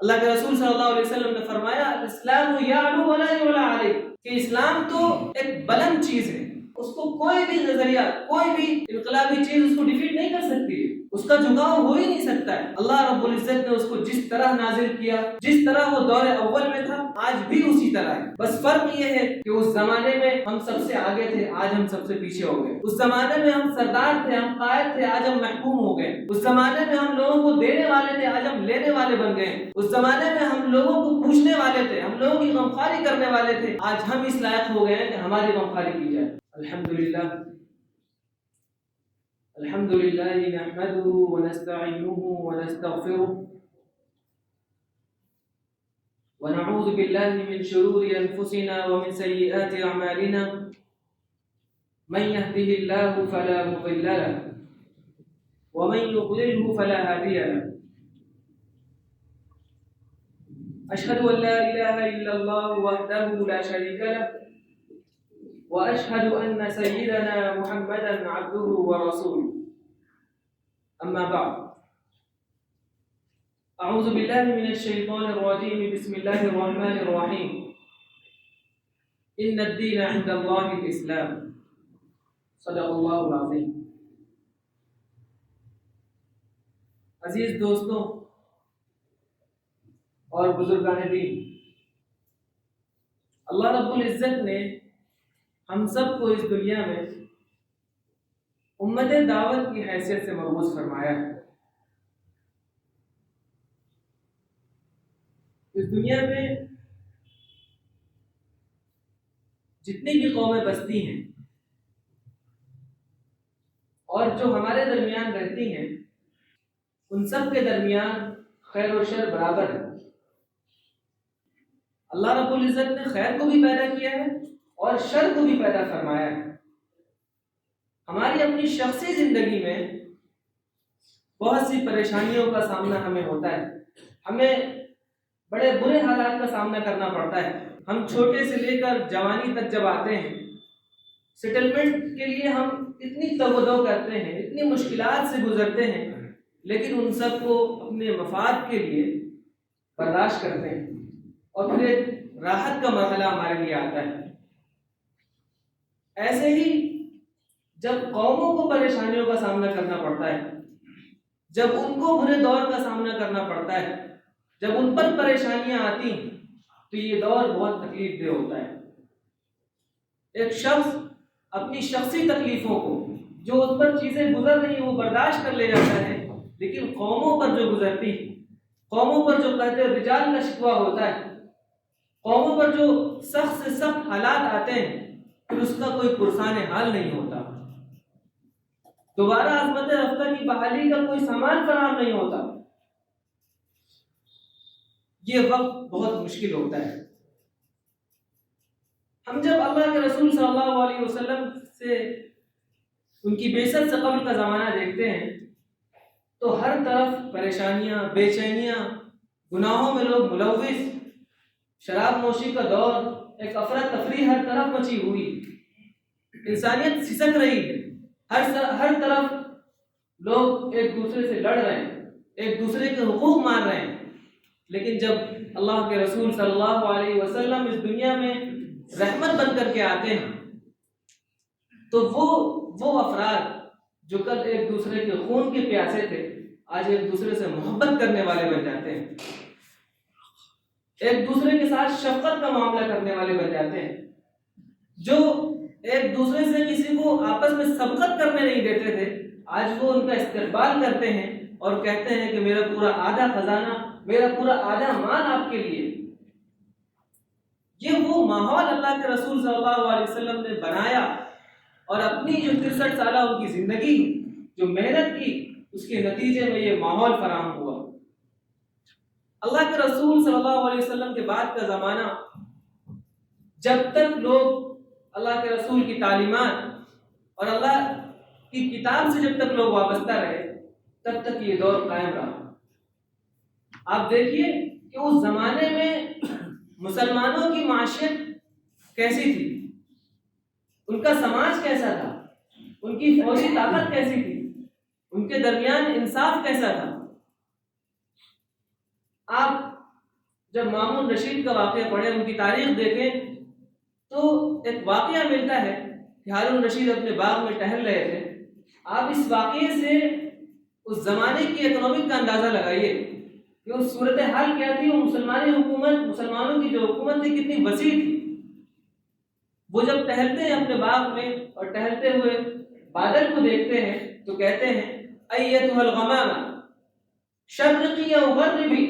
اللہ کے رسول صلی اللہ علیہ وسلم نے فرمایا اسلام یعلو ولا یعلی علیہ، کہ اسلام تو ایک بلند چیز ہے، اس کو کوئی بھی نظریہ، کوئی بھی انقلابی چیز اس کو ڈیفیٹ نہیں کر سکتی ہے، اس کا جھکاؤ ہو ہی نہیں سکتا ہے۔ اللہ رب العزت نے اس کو جس طرح نازل کیا، جس طرح وہ دور اول میں تھا، آج بھی اسی طرح ہے۔ بس فرق یہ ہے کہ اس زمانے میں ہم سب سے آگے تھے، آج ہم سب سے پیچھے ہو گئے۔ اس زمانے میں ہم سردار تھے، ہم قائد تھے، آج ہم محکوم ہو گئے۔ اس زمانے میں ہم لوگوں کو دینے والے تھے، آج ہم لینے والے بن گئے۔ اس زمانے میں ہم لوگوں کو پوچھنے والے تھے، ہم لوگوں کی غمخواری کرنے والے تھے، آج ہم اس لائق ہو گئے ہیں کہ ہماری غمخواری کی جائے۔ الحمدللہ الحمدللہ نحمده ونستعینه ونستغفره ونعوذ بالله من شرور انفسنا ومن سيئات اعمالنا، من يهده الله فلا مضل له ومن يضلله فلا هادي له، اشهد ان لا اله الا الله وحده لا شريك له، واشهد ان سيدنا محمدا عبده ورسوله، اما بعد، اعوذ بالله من الشيطان الرجيم، بسم الله الرحمن الرحيم، ان الدين عند الله الاسلام، صدق اللہ العظیم۔ عزیز دوستوں اور بزرگان دین، اللہ رب العزت نے ہم سب کو اس دنیا میں امت دعوت کی حیثیت سے مبعوث فرمایا ہے۔ اس دنیا میں جتنی بھی قومیں بستی ہیں اور جو ہمارے درمیان رہتی ہیں، ان سب کے درمیان خیر و شر برابر ہے۔ اللہ رب العزت نے خیر کو بھی پیدا کیا ہے اور شر کو بھی پیدا فرمایا ہے۔ ہماری اپنی شخصی زندگی میں بہت سی پریشانیوں کا سامنا ہمیں ہوتا ہے، ہمیں بڑے برے حالات کا سامنا کرنا پڑتا ہے۔ ہم چھوٹے سے لے کر جوانی تک جب آتے ہیں، سیٹلمنٹ کے لیے ہم اتنی تگ و دو کرتے ہیں، اتنی مشکلات سے گزرتے ہیں، لیکن ان سب کو اپنے مفاد کے لیے برداشت کرتے ہیں، اور پھر ایک راحت کا مرحلہ ہمارے لیے آتا ہے۔ ایسے ہی جب قوموں کو پریشانیوں کا سامنا کرنا پڑتا ہے، جب ان کو برے دور کا سامنا کرنا پڑتا ہے، جب ان پر پریشانیاں آتی ہیں، تو یہ دور بہت تکلیف دہ ہوتا ہے۔ ایک شخص اپنی شخصی تکلیفوں کو، جو اس پر چیزیں گزر رہی ہیں، وہ برداشت کر لے جاتا ہے، لیکن قوموں پر جو گزرتی، قوموں پر جو قحط رجال کا شکوہ ہوتا ہے، قوموں پر جو سخت سے سخت حالات آتے ہیں، پھر اس کا کوئی پرسان حال نہیں ہوتا، دوبارہ عظمت رفتہ کی بحالی کا کوئی سامان فراہم نہیں ہوتا، یہ وقت بہت مشکل ہوتا ہے۔ ہم جب اللہ کے رسول صلی اللہ علیہ وسلم سے، ان کی بعثت سے قبل کا زمانہ دیکھتے ہیں، تو ہر طرف پریشانیاں، بے چینیاں، گناہوں میں لوگ ملوث، شراب نوشی کا دور، ایک افراتفری ہر طرف مچی ہوئی، انسانیت سسک رہی ہے، ہر طرف لوگ ایک دوسرے سے لڑ رہے ہیں، ایک دوسرے کے حقوق مان رہے ہیں۔ لیکن جب اللہ کے رسول صلی اللہ علیہ وسلم اس دنیا میں رحمت بن کر کے آتے ہیں، تو وہ افراد جو کل ایک دوسرے کے خون کے پیاسے تھے، آج ایک دوسرے سے محبت کرنے والے بن جاتے ہیں، ایک دوسرے کے ساتھ شفقت کا معاملہ کرنے والے بن جاتے ہیں۔ جو ایک دوسرے سے کسی کو آپس میں سبقت کرنے نہیں دیتے تھے، آج وہ ان کا استقبال کرتے ہیں اور کہتے ہیں کہ میرا پورا آدھا خزانہ، میرا پورا آدھا مال آپ کے لیے۔ یہ وہ ماحول اللہ کے رسول صلی اللہ علیہ وسلم نے بنایا، اور اپنی جو 63 سالہ ان کی زندگی، جو محنت کی، اس کے نتیجے میں یہ ماحول فراہم ہوا۔ اللہ کے رسول صلی اللہ علیہ وسلم کے بعد کا زمانہ، جب تک لوگ اللہ کے رسول کی تعلیمات اور اللہ کی کتاب سے جب تک لوگ وابستہ رہے، تب تک یہ دور قائم رہا۔ آپ دیکھیے کہ اس زمانے میں مسلمانوں کی معاشیت کیسی تھی، ان کا سماج کیسا تھا، ان کی فوجی طاقت کیسی تھی، ان کے درمیان انصاف کیسا تھا۔ آپ جب مامون رشید کا واقعہ پڑھیں، ان کی تاریخ دیکھیں، تو ایک واقعہ ملتا ہے کہ ہارون رشید اپنے باغ میں ٹہل رہے تھے. آپ اس واقعے سے اس زمانے کی اکنامک کا اندازہ لگائیے کہ اس صورتحال کیا تھی. وہ مسلمانوں کی جو حکومت تھی کتنی وسیع تھی. وہ جب ٹہلتے ہیں اپنے باغ میں اور ٹہلتے ہوئے بادل کو دیکھتے ہیں تو کہتے ہیں ایتھا الغمامہ شرقی او غربی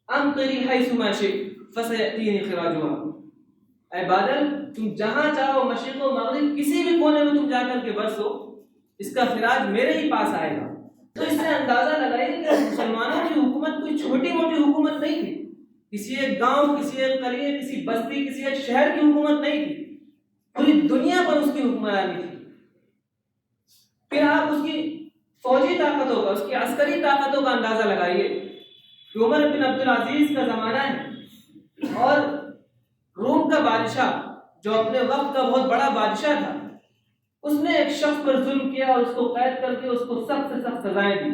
امطری حیث ما شئت فسیأتینی خراجها. اے بادل، تم جہاں چاہو، مشرق و مغرب کسی بھی کونے میں تم جا کر کے برسو، اس کا خراج میرے ہی پاس آئے گا. تو اس سے اندازہ لگائیے کہ مسلمانوں کی حکومت کوئی چھوٹی موٹی حکومت نہیں تھی. کسی ایک گاؤں، کسی ایک قریے، کسی بستی، کسی ایک شہر کی حکومت نہیں تھی. پوری دنیا پر اس کی حکمرانی تھی. پھر آپ اس کی فوجی طاقتوں کا، اس کی عسکری طاقتوں کا اندازہ لگائیے. عمر بن عبدالعزیز کا زمانہ ہے اور روم کا بادشاہ جو اپنے وقت کا بہت بڑا بادشاہ تھا، اس نے ایک شخص پر ظلم کیا اور اس کو قید کر کے اس کو سخت سے سخت سزائیں دی.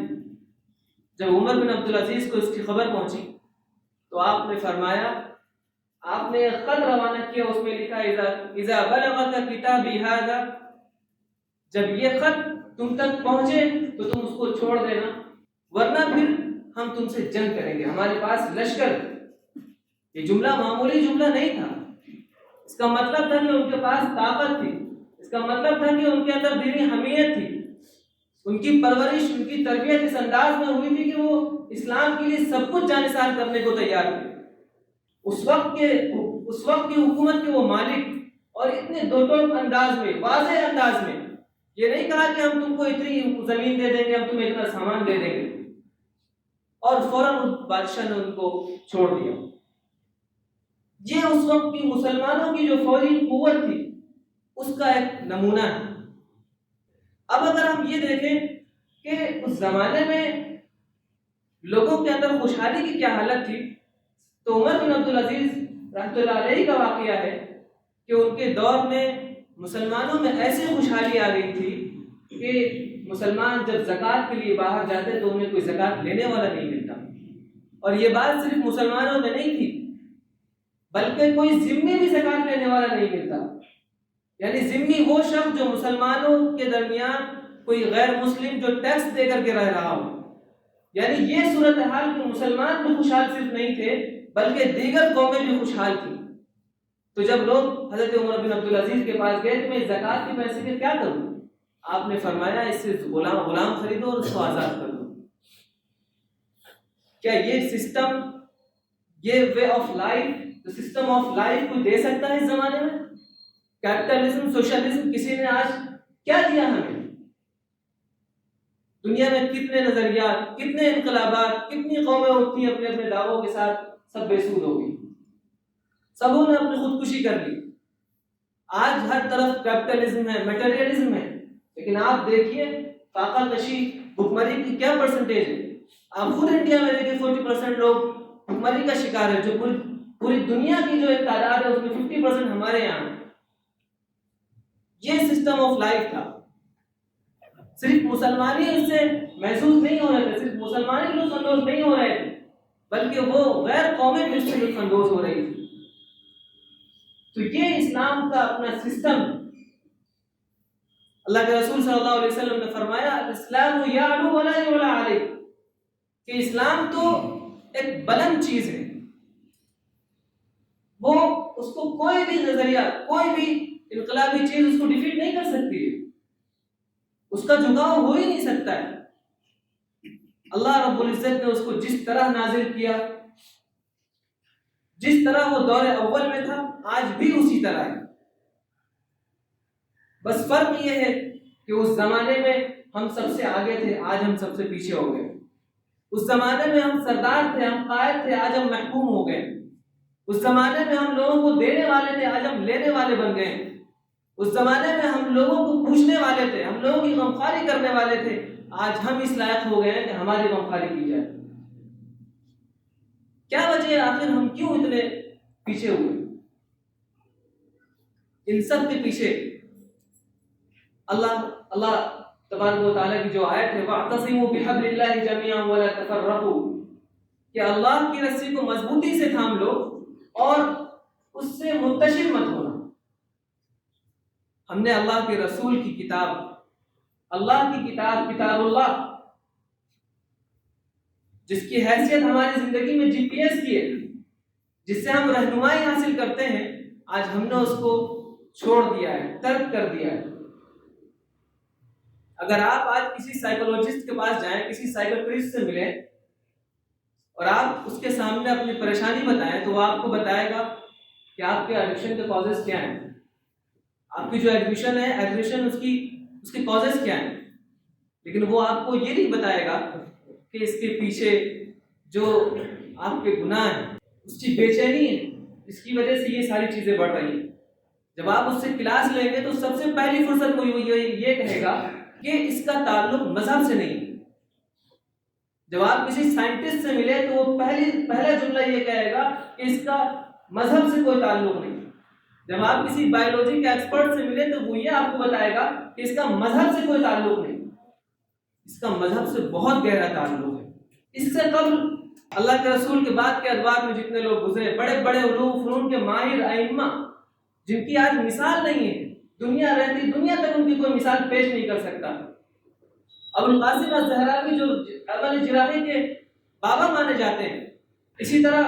جب عمر بن عبدالعزیز کو اس کی خبر پہنچی تو آپ نے فرمایا، آپ نے ایک خط روانہ کیا، اس میں لکھا اذا بلغک کتابی ھذا، جب یہ خط تم تک پہنچے تو تم اس کو چھوڑ دینا، ورنہ پھر ہم تم سے جنگ کریں گے، ہمارے پاس لشکر. یہ جملہ معمولی جملہ نہیں تھا. اس کا مطلب تھا کہ ان کے پاس طاقت تھی. اس کا مطلب تھا کہ ان کے اندر دینی حمیت تھی. ان کی پرورش، ان کی تربیت اس انداز میں ہوئی تھی کہ وہ اسلام کے لیے سب کچھ جانثار کرنے کو تیار تھے. اس وقت کی حکومت کے وہ مالک، اور اتنے دو ٹوک انداز میں، واضح انداز میں یہ نہیں کہا کہ ہم تم کو اتنی زمین دے دیں گے، ہم تمہیں اتنا سامان دے دیں گے، اور فوراً بادشاہ نے ان کو چھوڑ دیا. یہ اس وقت کی مسلمانوں کی جو فوجی قوت تھی اس کا ایک نمونہ ہے. اب اگر ہم یہ دیکھیں کہ اس زمانے میں لوگوں کے اندر خوشحالی کی کیا حالت تھی، تو عمر بن عبدالعزیز رحمۃ اللہ علیہ کا واقعہ ہے کہ ان کے دور میں مسلمانوں میں ایسی خوشحالی آ گئی تھی کہ مسلمان جب زکوٰۃ کے لیے باہر جاتے تو انہیں کوئی زکوٰۃ لینے والا نہیں ملتا. اور یہ بات صرف مسلمانوں میں نہیں تھی، بلکہ کوئی ذمہ بھی زکوٰۃ لینے والا نہیں ملتا. یعنی ذمہ وہ شخص جو مسلمانوں کے درمیان کوئی غیر مسلم جو ٹیکس دے کر کے رہ رہا ہو. یعنی یہ صورتحال کہ مسلمان بھی خوشحال صرف نہیں تھے بلکہ دیگر قومیں بھی خوشحال تھیں. تو جب لوگ حضرت عمر بن عبدالعزیز کے پاس گئے کہ میں زکوٰۃ کے پیسے کے کیا کروں، آپ نے فرمایا اس سے غلام خریدو اور اس کو آزاد کر دو. کیا یہ سسٹم، یہ way of life, system of life کوئی دے سکتا ہے اس زمانے میں؟ کیپٹلزم، سوشلزم کسی نے آج کیا دیا ہمیں؟ دنیا میں کتنے نظریات، کتنے انقلابات، کتنی قومیں اٹھتی ہیں اپنے اپنے دعووں کے ساتھ، سب بے سود ہو گئی، سبوں نے اپنی خودکشی کر لی. آج ہر طرف کیپٹلزم ہے، میٹیریلزم ہے، لیکن آپ دیکھیے فاقہ کشی، بھوکمری کی کیا پرسنٹیج ہے. آپ خود انڈیا میں دیکھیں 40% لوگ بھوکمری کا شکار ہے، جو پوری دنیا کی جو ایک تعداد ہے اس میں 50% ہمارے یہاں ہے. یہ سسٹم آف لائف تھا. صرف مسلمان ہی اس سے محسوس نہیں ہو رہے تھے، صرف مسلمان ہی لطف اندوز نہیں ہو رہے تھے، بلکہ وہ غیر قومیں بھی اس سے لطف اندوز ہو رہی تھی. تو یہ اسلام کا اپنا سسٹم. اللہ کے رسول صلی اللہ علیہ وسلم نے فرمایا اسلام یعلو ولا یعلی علیہ، کہ اسلام تو ایک بلند چیز ہے، وہ اس کو کوئی بھی نظریہ، کوئی بھی انقلابی چیز اس کو ڈیفیٹ نہیں کر سکتی ہے، اس کا جھکاؤ ہو ہی نہیں سکتا ہے. اللہ رب العزت نے اس کو جس طرح نازل کیا، جس طرح وہ دور اول میں تھا، آج بھی اسی طرح ہے. بس فرق یہ ہے کہ اس زمانے میں ہم سب سے آگے تھے، آج ہم سب سے پیچھے ہو گئے. اس زمانے میں ہم سردار تھے، ہم قائد تھے، آج ہم محکوم ہو گئے. اس زمانے میں ہم لوگوں کو دینے والے تھے، آج ہم لینے والے بن گئے. اس زمانے میں ہم لوگوں کو پوچھنے والے تھے، ہم لوگوں کی غمخواری کرنے والے تھے، آج ہم اس لائق ہو گئے ہیں کہ ہماری غمخواری کی جائے. کیا وجہ ہے آخر ہم کیوں اتنے پیچھے ہوئے؟ ان سب کے پیچھے اللہ تبارک و تعالیٰ کی جو آیت ہے وَاعْتَصِمُوا بِحَبْلِ اللَّهِ جَمِيعًا وَلَا تَفَرَّقُوا، کہ اللہ کی رسی کو مضبوطی سے تھام لو اور اس سے منتشر مت ہونا۔ ہم نے اللہ کے رسول کی کتاب، اللہ کی کتاب، کتاب اللہ، جس کی حیثیت ہماری زندگی میں جی پی ایس کی ہے، جس سے ہم رہنمائی حاصل کرتے ہیں، آج ہم نے اس کو چھوڑ دیا ہے، ترک کر دیا ہے۔ اگر آپ آج کسی سائیکولوجسٹ کے پاس جائیں، کسی سائیکٹرسٹ سے ملیں اور آپ اس کے سامنے اپنی پریشانی بتائیں، تو وہ آپ کو بتائے گا کہ آپ کے ایڈکشن کے کازز کیا ہیں، آپ کی جو ایڈکشن ہے، ایڈکشن اس کے کازز کیا ہیں، لیکن وہ آپ کو یہ نہیں بتائے گا کہ اس کے پیچھے جو آپ کے گناہ ہیں، اس کی بے چینی ہے، اس کی وجہ سے یہ ساری چیزیں بڑھ رہی ہیں۔ جب آپ اس سے کلاس لیں گے تو سب سے پہلی فرصت وہ یہ کہے گا کہ اس کا تعلق مذہب سے نہیں۔ جب آپ کسی سائنٹسٹ سے ملے تو وہ پہلا جملہ یہ کہے گا کہ اس کا مذہب سے کوئی تعلق نہیں۔ جب آپ کسی بایولوجی کے ایکسپرٹ سے ملے تو وہ یہ آپ کو بتائے گا کہ اس کا مذہب سے کوئی تعلق نہیں، اس کا مذہب سے بہت گہرا تعلق ہے۔ اس سے قبل اللہ کے رسول کے بعد کے ادوار میں جتنے لوگ گزرے، بڑے بڑے علوم فنون کے ماہر ائمہ، جن کی آج مثال نہیں ہے، دنیا رہتی دنیا تک ان کی کوئی مثال پیش نہیں کر سکتا۔ ابو القاسم الزہراوی جو علم جراحی کے بابا مانے جاتے ہیں، اسی طرح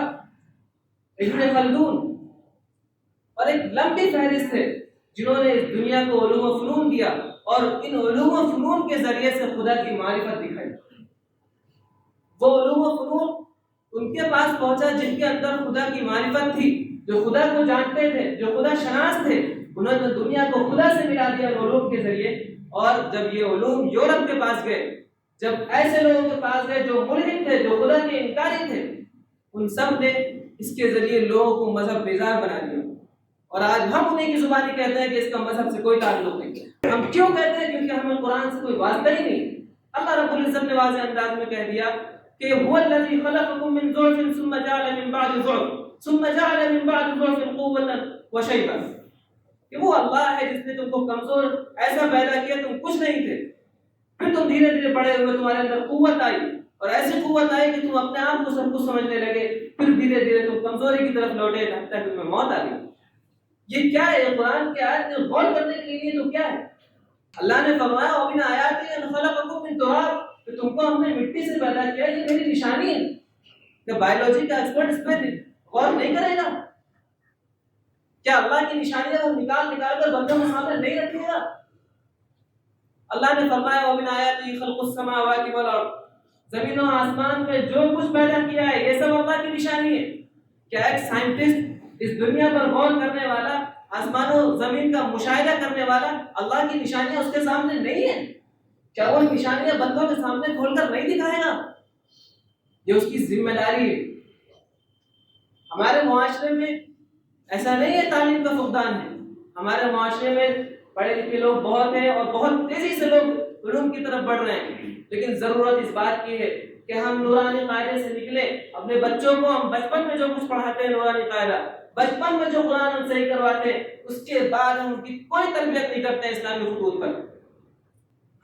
ابن خلدون، اور ایک لمبی فہرست ہے جنہوں نے اس دنیا کو علوم و فنون دیا اور ان علوم و فنون کے ذریعے سے خدا کی معرفت دکھائی۔ وہ علوم و فنون ان کے پاس پہنچا جن کے اندر خدا کی معرفت تھی، جو خدا کو جانتے تھے، جو خدا شناس تھے، انہوں نے دنیا کو خدا سے ملا دیا علوم کے ذریعے۔ اور جب یہ علوم یورپ کے پاس گئے، جب ایسے لوگوں کے پاس گئے جو ملحد تھے، جو خدا کے انکاری تھے، ان سب نے اس کے ذریعے لوگوں کو مذہب بیزار بنا دیا۔ اور آج ہم انہیں کی زبانی کہتے ہیں کہ اس کا مذہب سے کوئی تعلق نہیں۔ ہم کیوں کہتے ہیں؟ کیونکہ ہمیں قرآن سے کوئی واسطہ ہی نہیں۔ اللہ رب العزت نے واضح انداز میں کہہ دیا کہ هو الذي خلقكم من ضعف ثم جعل من بعد ضعف ثم جعل من بعد ضعف قوة وشيبة، کہ وہ اللہ ہے جس نے تم کو کمزور ایسا پیدا کیا، تم کچھ نہیں تھے، پھر تم دھیرے دھیرے بڑے ہوئے، تمہارے اندر قوت آئی، اور ایسی قوت آئی کہ تم اپنے آپ کو سب کچھ سمجھنے لگے، پھر دھیرے دھیرے تم کمزوری کی طرف لوٹے حتیٰ کہ تمہیں موت آ گئی۔ یہ کیا ہے؟ قرآن کی آیت میں غور کرنے کے لیے تو کیا ہے؟ اللہ نے فرمایا وَمِنْ آیَاتِهِ أَنْ خَلَقَكُم مِّن تُرَابٍ، کہ تم کو ہم نے مٹی سے پیدا کیا، یہ میری نشانی ہے۔ کہ بایولوجی کا ایکسپرٹ اس پہ غور نہیں کرے گا؟ کیا اللہ کی نشانیاں وہ نکال کر بندوں کے سامنے نہیں رکھے گا؟ اللہ نے فرمایا وَمِنْ آیَاتِهِ خَلْقُ السَّمَاوَاتِ وَالْأَرْضِ، زمین و آسمان میں جو کچھ پیدا کیا ہے یہ سب اللہ کی نشانی ہے۔ کیا ایک سائنٹسٹ اس دنیا پر غور کرنے والا، آسمان و زمین کا مشاہدہ کرنے والا، اللہ کی نشانیاں اس کے سامنے نہیں ہیں؟ کیا وہ نشانیاں بندوں کے سامنے کھول کر نہیں دکھائے گا؟ یہ اس کی ذمہ داری ہے۔ ہمارے معاشرے میں ایسا نہیں ہے تعلیم کا فقدان ہے، ہمارے معاشرے میں پڑھے لکھے لوگ بہت ہیں اور بہت تیزی سے لوگ علوم کی طرف بڑھ رہے ہیں، لیکن ضرورت اس بات کی ہے کہ ہم نورانی قاعدے سے نکلے۔ اپنے بچوں کو ہم بچپن میں جو کچھ پڑھاتے ہیں نورانی قاعدہ، بچپن میں جو قرآن ہم صحیح کرواتے ہیں، اس کے بعد ہم ان کی کوئی تربیت نہیں کرتے اسلامی خطوط پر۔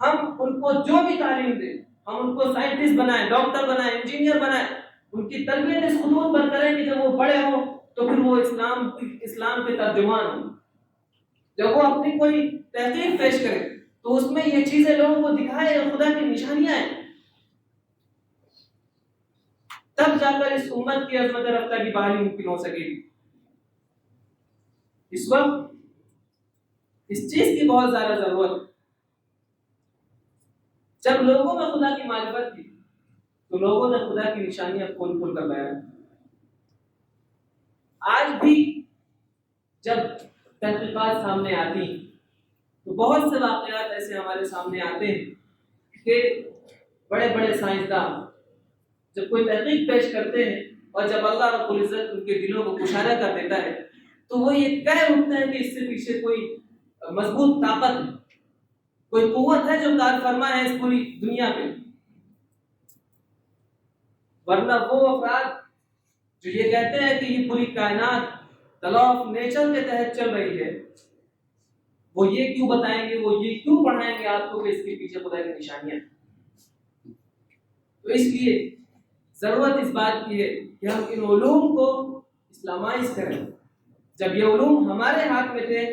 ہم ان کو جو بھی تعلیم دیں، ہم ان کو سائنٹسٹ بنائیں، ڈاکٹر بنائیں، انجینئر بنائیں، ان کی تربیت اس خطوط پر کریں کہ جب وہ بڑے ہوں تو پھر وہ اسلام کے ترجمان ہوں۔ جب وہ اپنی کوئی تحقیق پیش کریں تو اس میں یہ چیزیں لوگوں کو دکھائے اور خدا کی نشانیاں ہیں، تب جا کر اس امت کی عظمت رفتہ کی بحالی ممکن ہو سکے گی۔ اس وقت اس چیز کی بہت زیادہ ضرورت ہے۔ جب لوگوں میں خدا کی معرفت تھی تو لوگوں نے خدا کی نشانیاں کھول کھول کر بیان۔ آج بھی جب تحقیقات سامنے آتی ہیں تو بہت سے واقعات ایسے ہمارے سامنے آتے ہیں کہ بڑے بڑے سائنسداں جب کوئی تحقیق پیش کرتے ہیں اور جب اللہ رب العزت ان کے دلوں کو کشادہ کر دیتا ہے تو وہ یہ کہہ اٹھتے ہیں کہ اس سے پیچھے کوئی مضبوط طاقت ہے، کوئی قوت ہے جو کار فرما ہے اس پوری دنیا پہ۔ ورنہ وہ افراد جو یہ کہتے ہیں کہ یہ پوری کائنات لا آف نیچر کے تحت چل رہی ہے، وہ یہ کیوں بتائیں گے، وہ یہ کیوں پڑھائیں گے آپ کو کہ اس کے پیچھے خدا کی نشانیاں ہیں؟ تو اس لیے ضرورت اس بات کی ہے کہ ہم ان علوم کو اسلامائز کریں۔ جب یہ علوم ہمارے ہاتھ میں تھے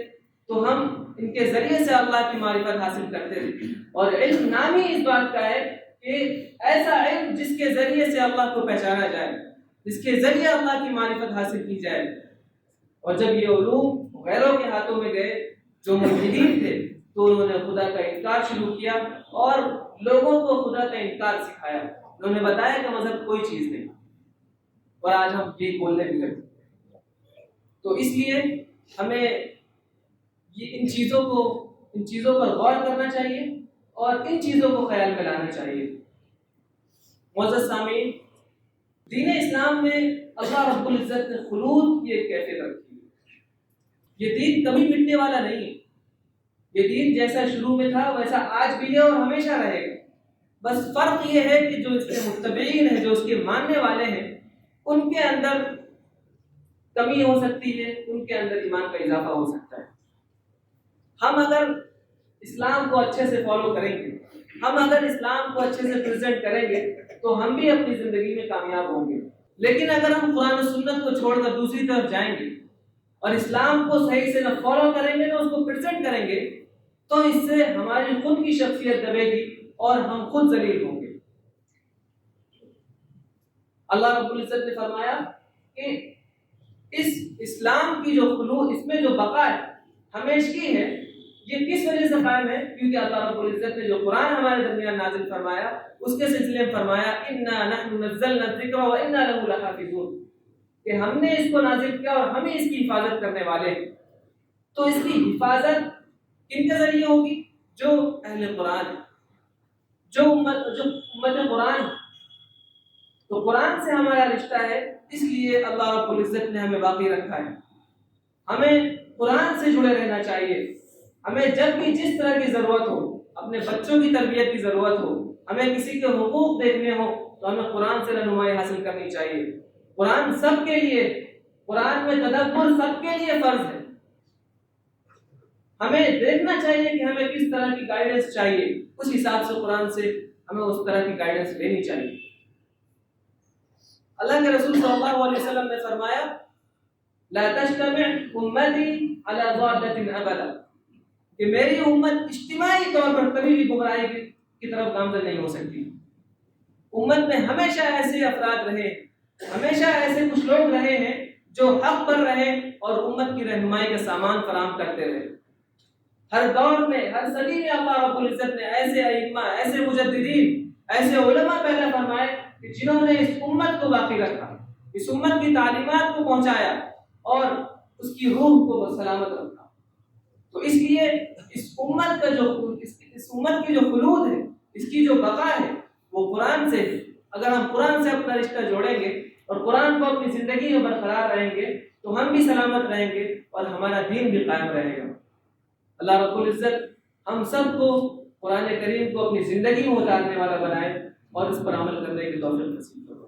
تو ہم ان کے ذریعے سے اللہ کی معرفت حاصل کرتے تھے، اور علم نام ہی اس بات کا ہے کہ ایسا علم جس کے ذریعے سے اللہ کو پہچانا جائے، جس کے ذریعے اللہ کی معرفت حاصل کی جائے۔ اور جب یہ علوم غیروں کے ہاتھوں میں گئے جو ملحدین تھے تو انہوں نے خدا کا انکار شروع کیا اور لوگوں کو خدا کا انکار سکھایا۔ انہوں نے بتایا کہ مذہب کوئی چیز نہیں، اور آج ہم یہ بولنے بھی لگے۔ تو اس لیے ہمیں ان چیزوں پر غور کرنا چاہیے اور ان چیزوں کو خیال میں لانا چاہیے۔ معزز سامعین، دین اسلام میں اللہ رب العزت نے خلود کی ایک کیفیت رکھی ہے۔ یہ دین کبھی مٹنے والا نہیں ہے۔ یہ دین جیسا شروع میں تھا ویسا آج بھی ہے اور ہمیشہ رہے گا۔ بس فرق یہ ہے کہ جو اس کے متبعین ہیں، جو اس کے ماننے والے ہیں، ان کے اندر کمی ہو سکتی ہے، ان کے اندر ایمان کا اضافہ ہو سکتا ہے۔ ہم اگر اسلام کو اچھے سے فالو کریں گے، ہم اگر اسلام کو اچھے سے پریزنٹ کریں گے تو ہم بھی اپنی زندگی میں کامیاب ہوں گے۔ لیکن اگر ہم قرآن و سنت کو چھوڑ کر دوسری طرف جائیں گے اور اسلام کو صحیح سے نہ فالو کریں گے، نہ اس کو پریزنٹ کریں گے، تو اس سے ہماری خود کی شخصیت دبے گی اور ہم خود ذلیل ہوں گے۔ اللہ رب العزت نے فرمایا کہ اس اسلام کی جو خلود، اس میں جو بقا ہے، ہمیشگی ہے، یہ کس وجہ سے قائم ہے؟ کیونکہ اللہ رب العزت نے جو قرآن ہمارے درمیان نازل فرمایا اس کے سلسلے میں فرمایا اِنَّا نَحْنُ نَزَّلْنَا الذِّكْرَ وَإِنَّا لَهُ لَحَافِظُونَ، کہ ہم نے اس کو نازل کیا اور ہم ہی اس کی حفاظت کرنے والے ہیں۔ تو اس کی حفاظت کن کے ذریعے ہوگی؟ جو اہل قرآن ہے، جو امت قرآن۔ تو قرآن سے ہمارا رشتہ ہے، اس لیے اللہ رب العزت نے ہمیں باقی رکھا ہے۔ ہمیں قرآن سے جڑے رہنا چاہیے۔ ہمیں جب بھی جس طرح کی ضرورت ہو، اپنے بچوں کی تربیت کی ضرورت ہو، ہمیں کسی کے حقوق دیکھنے ہو، تو ہمیں قرآن سے رہنمائی حاصل کرنی چاہیے۔ قرآن سب کے لیے، قرآن میں تدبر سب کے لیے فرض ہے۔ ہمیں دیکھنا چاہیے کہ ہمیں کس طرح کی گائیڈنس چاہیے، اس حساب سے قرآن سے ہمیں اس طرح کی گائیڈنس لینی چاہیے۔ اللہ کے رسول صلی اللہ علیہ وسلم نے فرمایا لا تجتمع امتی علی ضالۃ ابدا، کہ میری امت اجتماعی طور پر کبھی بھی گمراہی کی طرف گامزن نہیں ہو سکتی۔ امت میں ہمیشہ ایسے افراد رہے، ہمیشہ ایسے کچھ لوگ رہے ہیں جو حق پر رہے اور امت کی رہنمائی کا سامان فراہم کرتے رہے۔ ہر دور میں، ہر صدی میں اللہ رب العزت نے ایسے ائمہ، ایسے مجددین، ایسے علماء پیدا فرمائے کہ جنہوں نے اس امت کو باقی رکھا، اس امت کی تعلیمات کو پہنچایا اور اس کی روح کو سلامت رکھا۔ تو اس لیے اس امت کی جو خلود ہے، اس کی جو بقا ہے، وہ قرآن سے ہے۔ اگر ہم قرآن سے اپنا رشتہ جوڑیں گے اور قرآن کو اپنی زندگی میں برقرار رہیں گے تو ہم بھی سلامت رہیں گے اور ہمارا دین بھی قائم رہے گا۔ اللہ رب العزت ہم سب کو قرآن کریم کو اپنی زندگی میں اتارنے والا بنائے اور اس پر عمل کرنے کی توفیق نصیب کرے۔